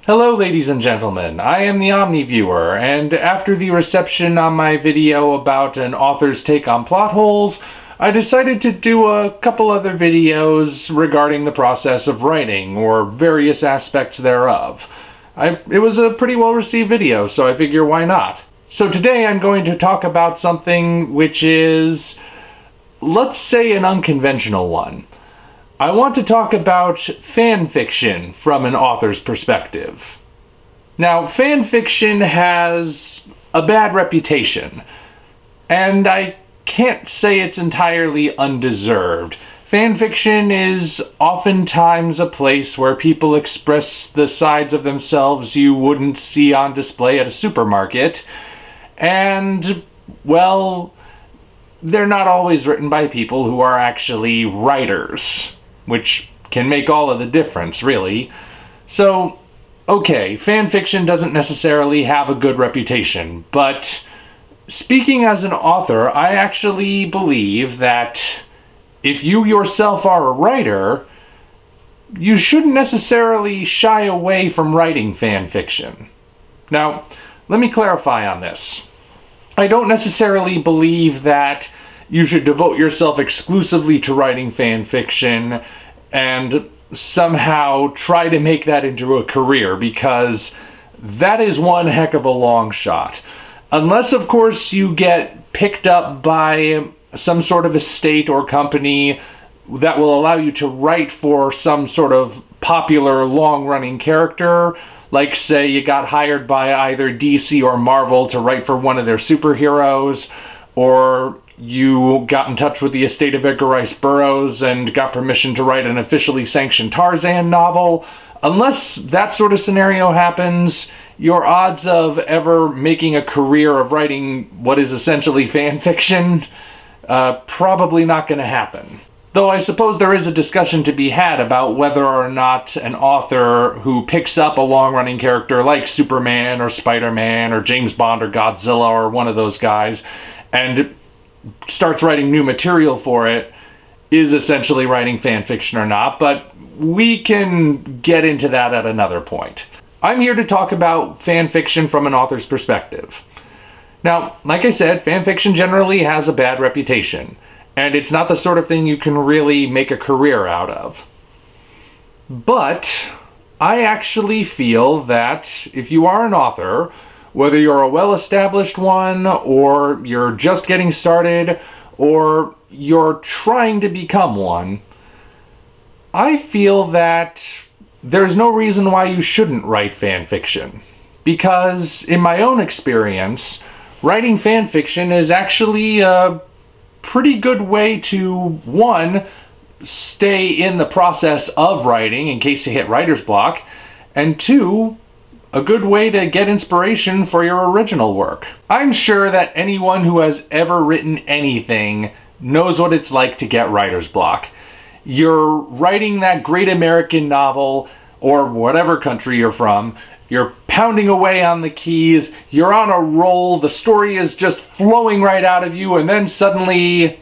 Hello ladies and gentlemen, I am the Omni viewer, and after the reception on my video about an author's take on plot holes, I decided to do a couple other videos regarding the process of writing, or various aspects thereof. It was a pretty well received video, so I figure why not. So today I'm going to talk about something which is, let's say, an unconventional one. I want to talk about fan fiction from an author's perspective. Now, fan fiction has a bad reputation, and I can't say it's entirely undeserved. Fan fiction is oftentimes a place where people express the sides of themselves you wouldn't see on display at a supermarket, and, well, they're not always written by people who are actually writers, which can make all of the difference, really. So, okay, fan fiction doesn't necessarily have a good reputation, but speaking as an author, I actually believe that if you yourself are a writer, you shouldn't necessarily shy away from writing fan fiction. Now, let me clarify on this. I don't necessarily believe that you should devote yourself exclusively to writing fan fiction and somehow try to make that into a career, because that is one heck of a long shot. Unless, of course, you get picked up by some sort of estate or company that will allow you to write for some sort of popular long-running character, like say you got hired by either DC or Marvel to write for one of their superheroes, or you got in touch with the estate of Edgar Rice Burroughs and got permission to write an officially sanctioned Tarzan novel. Unless that sort of scenario happens, your odds of ever making a career of writing what is essentially fan fiction, probably not going to happen. Though I suppose there is a discussion to be had about whether or not an author who picks up a long-running character like Superman or Spider-Man or James Bond or Godzilla or one of those guys and starts writing new material for it is essentially writing fan fiction or not, but we can get into that at another point. I'm here to talk about fan fiction from an author's perspective. Now, like I said, fan fiction generally has a bad reputation, and it's not the sort of thing you can really make a career out of. But I actually feel that if you are an author, whether you're a well-established one, or you're just getting started, or you're trying to become one, I feel that there's no reason why you shouldn't write fan fiction. Because, in my own experience, writing fan fiction is actually a pretty good way to, one, stay in the process of writing in case you hit writer's block, and two, a good way to get inspiration for your original work. I'm sure that anyone who has ever written anything knows what it's like to get writer's block. You're writing that great American novel, or whatever country you're from, you're pounding away on the keys, you're on a roll, the story is just flowing right out of you, and then suddenly,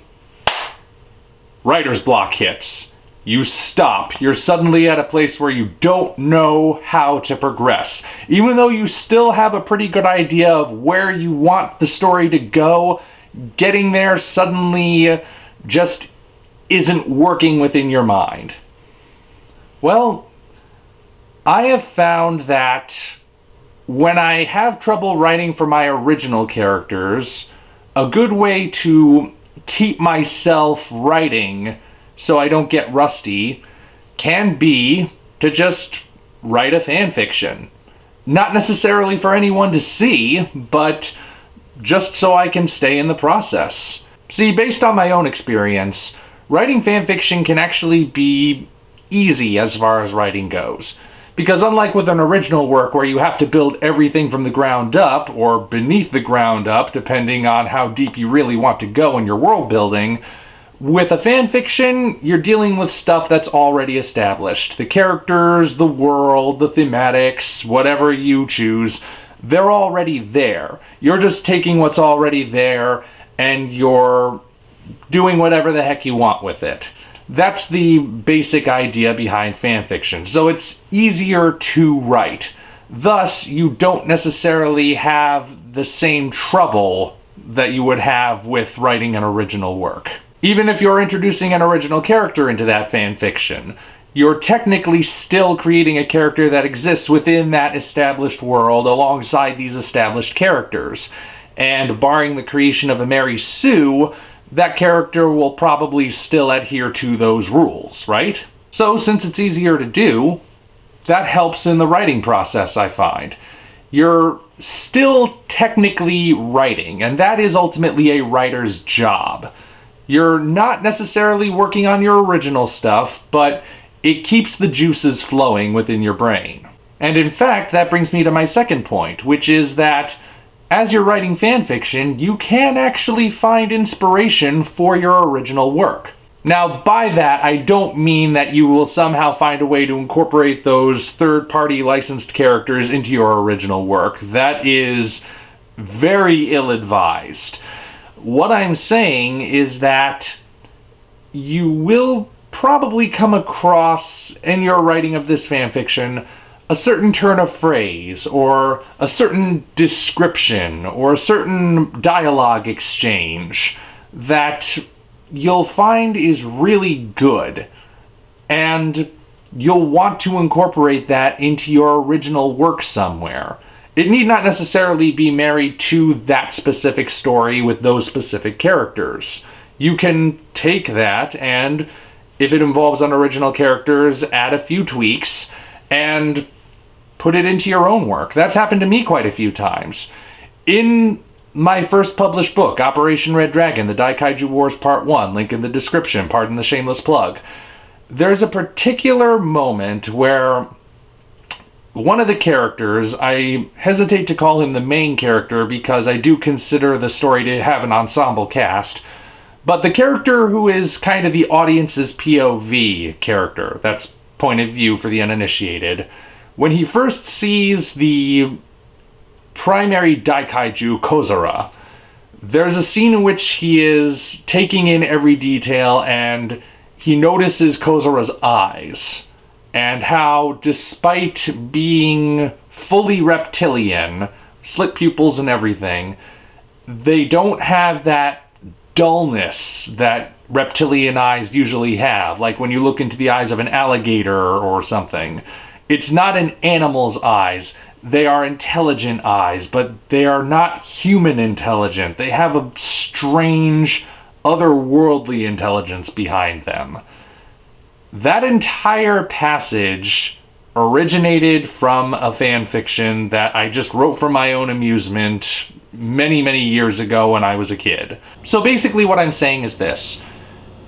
writer's block hits. You stop. You're suddenly at a place where you don't know how to progress. Even though you still have a pretty good idea of where you want the story to go, getting there suddenly just isn't working within your mind. Well, I have found that when I have trouble writing for my original characters, a good way to keep myself writing so I don't get rusty can be to just write a fan fiction. Not necessarily for anyone to see, but just so I can stay in the process. See, based on my own experience, writing fan fiction can actually be easy as far as writing goes. Because unlike with an original work where you have to build everything from the ground up, or beneath the ground up, depending on how deep you really want to go in your world building, with a fan fiction, you're dealing with stuff that's already established. The characters, the world, the thematics, whatever you choose, they're already there. You're just taking what's already there and you're doing whatever the heck you want with it. That's the basic idea behind fan fiction. So it's easier to write. Thus, you don't necessarily have the same trouble that you would have with writing an original work. Even if you're introducing an original character into that fan fiction, you're technically still creating a character that exists within that established world alongside these established characters. And barring the creation of a Mary Sue, that character will probably still adhere to those rules, right? So, since it's easier to do, that helps in the writing process, I find. You're still technically writing, and that is ultimately a writer's job. You're not necessarily working on your original stuff, but it keeps the juices flowing within your brain. And in fact, that brings me to my second point, which is that as you're writing fanfiction, you can actually find inspiration for your original work. Now, by that, I don't mean that you will somehow find a way to incorporate those third-party licensed characters into your original work. That is very ill-advised. What I'm saying is that you will probably come across, in your writing of this fanfiction, a certain turn of phrase, or a certain description, or a certain dialogue exchange that you'll find is really good, and you'll want to incorporate that into your original work somewhere. It need not necessarily be married to that specific story with those specific characters. You can take that and, if it involves unoriginal characters, add a few tweaks and put it into your own work. That's happened to me quite a few times. In my first published book, Operation Red Dragon, The Daikaiju Wars Part 1, link in the description, pardon the shameless plug, there's a particular moment where one of the characters, I hesitate to call him the main character because I do consider the story to have an ensemble cast, but the character who is kind of the audience's POV character, that's point of view for the uninitiated, when he first sees the primary Daikaiju, Kozora, there's a scene in which he is taking in every detail and he notices Kozora's eyes and how, despite being fully reptilian, slit pupils and everything, they don't have that dullness that reptilian eyes usually have, like when you look into the eyes of an alligator or something. It's not an animal's eyes. They are intelligent eyes, but they are not human intelligent. They have a strange, otherworldly intelligence behind them. That entire passage originated from a fan fiction that I just wrote for my own amusement many, many years ago when I was a kid. So basically what I'm saying is this.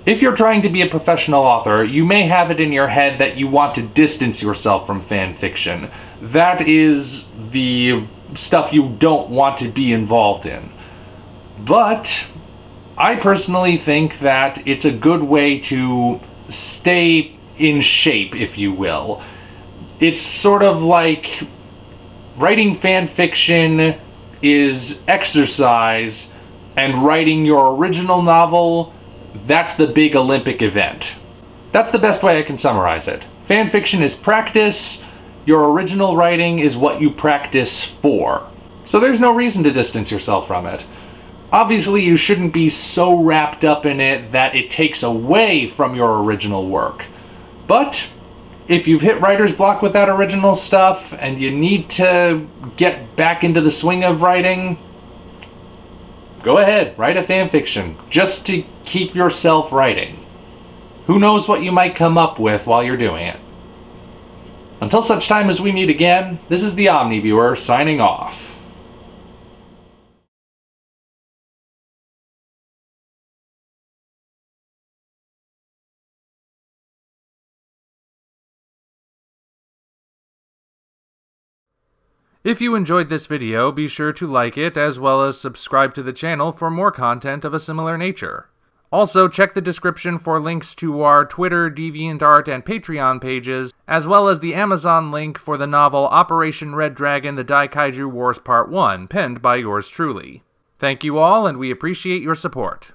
If you're trying to be a professional author, you may have it in your head that you want to distance yourself from fan fiction. That is the stuff you don't want to be involved in. But I personally think that it's a good way to stay in shape, if you will. It's sort of like writing fan fiction is exercise, and writing your original novel, that's the big Olympic event. That's the best way I can summarize it. Fan fiction is practice, your original writing is what you practice for. So there's no reason to distance yourself from it. Obviously, you shouldn't be so wrapped up in it that it takes away from your original work. But if you've hit writer's block with that original stuff and you need to get back into the swing of writing, go ahead, write a fan fiction, just to keep yourself writing. Who knows what you might come up with while you're doing it. Until such time as we meet again, this is the Omni Viewer signing off. If you enjoyed this video, be sure to like it, as well as subscribe to the channel for more content of a similar nature. Also, check the description for links to our Twitter, DeviantArt, and Patreon pages, as well as the Amazon link for the novel Operation Red Dragon, The Daikaiju Wars Part 1, penned by yours truly. Thank you all, and we appreciate your support.